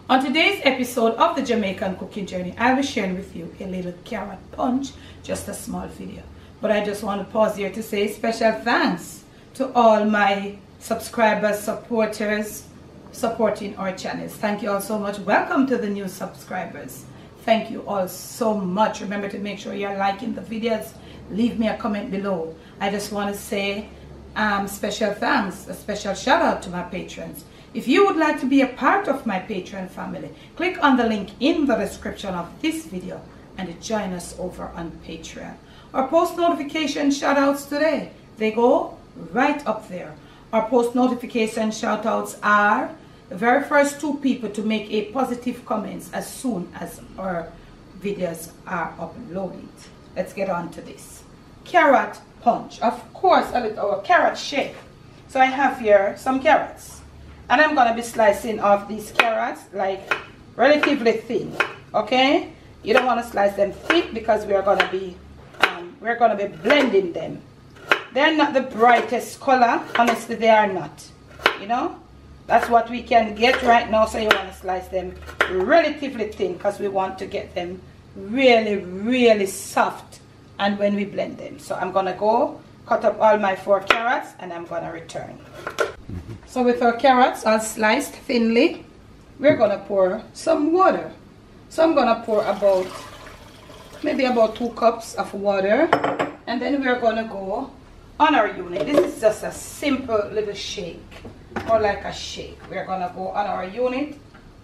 On today's episode of the Jamaican Cooking Journey, I'll be sharing with you a little carrot punch, just a small video. But I just want to pause here to say special thanks to all my subscribers, supporters, supporting our channels. Thank you all so much. Welcome to the new subscribers. Thank you all so much. Remember to make sure you're liking the videos. Leave me a comment below. I just want to say special thanks, a special shout out to my patrons. If you would like to be a part of my Patreon family, click on the link in the description of this video and join us over on Patreon. Our post notification shout outs today, they go right up there. Our post notification shout outs are the very first 2 people to make a positive comments as soon as our videos are uploaded. Let's get on to this. Carrot punch. Of course, a little carrot shake. So I have here some carrots. And I'm going to be slicing off these carrots like relatively thin. Okay? You don't want to slice them thick because we're going to be blending them. They're not the brightest color. Honestly, they are not. You know? That's what we can get right now. So you want to slice them relatively thin because we want to get them really, really soft. And when we blend them. So I'm going to go cut up all my 4 carrots and I'm going to return. So with our carrots all sliced thinly, we're going to pour some water. So I'm going to pour maybe about 2 cups of water. And then we're going to go on our unit. This is just a simple little shake. Or like a shake. We're going to go on our unit.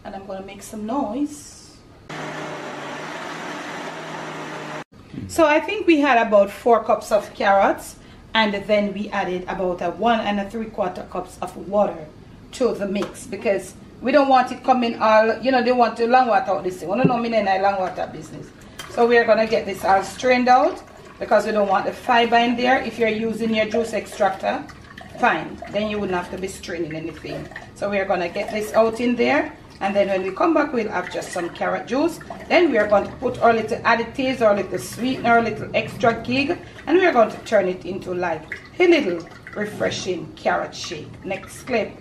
And I'm going to make some noise. So I think we had about 4 cups of carrots. And then we added about 1 3/4 cups of water to the mix because we don't want it coming all, you know, they want to long water out this thing. We don't know me in a long water business. So we're going to get this all strained out because we don't want the fiber in there. If you're using your juice extractor, fine. Then you wouldn't have to be straining anything. So we're going to get this out in there. And then when we come back, we'll have just some carrot juice. Then we are going to put our little additives, our little sweetener, our little extra gig. And we are going to turn it into like a little refreshing carrot shake. Next clip.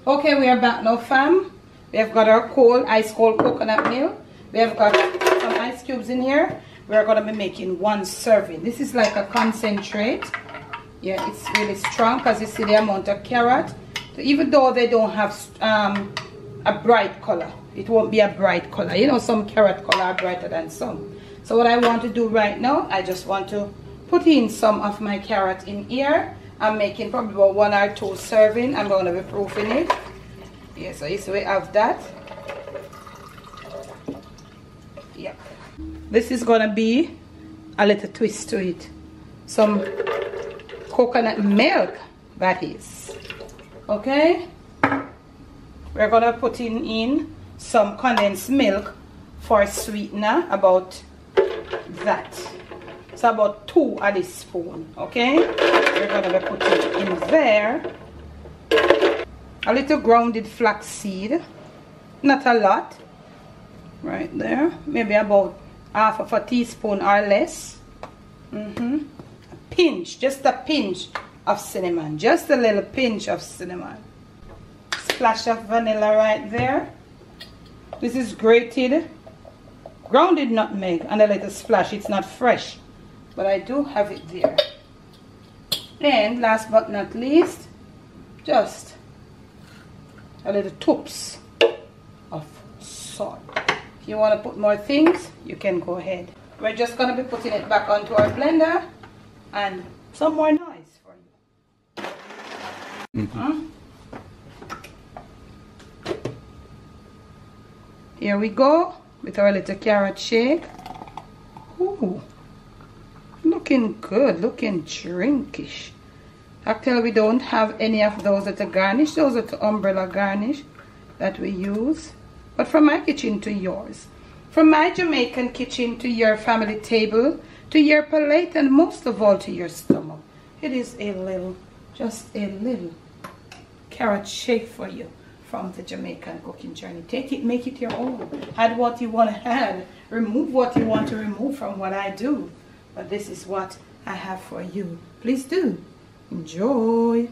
Okay, we are back now, fam. We have got our ice cold coconut milk. We have got some ice cubes in here. We are going to be making 1 serving. This is like a concentrate. Yeah, it's really strong because you see the amount of carrot. So even though they don't have a bright color, it won't be a bright color. You know, some carrot color are brighter than some. So what I want to do right now, I just want to put in some of my carrot in here. I'm making probably about 1 or 2 serving. I'm going to be proofing it. Yeah, so you see we have that. Yep. This is going to be a little twist to it. Some coconut milk, that is. Okay. We're going to put in some condensed milk for sweetener, about that. So about 2 of this spoon, okay? We're going to be putting in there a little grounded flax seed, not a lot, right there. Maybe about half of a teaspoon or less. A pinch, just a pinch of cinnamon, just a little pinch of cinnamon. Splash of vanilla right there. This is grated grounded nutmeg and a little splash. It's not fresh, but I do have it there. And last but not least, just a little toops of salt. If you want to put more things, you can go ahead. We're just going to be putting it back onto our blender and some more noise for you. Here we go with our little carrot shake. Ooh, looking good, looking drinkish. Actually, we don't have any of those at the garnish. Those are the umbrella garnish that we use. But from my kitchen to yours. From my Jamaican kitchen to your family table, to your plate, and most of all to your stomach. It is a little, just a little carrot shake for you. From the Jamaican Cooking Journey. Take it, make it your own. Add what you want to add. Remove what you want to remove from what I do. But this is what I have for you. Please do. Enjoy.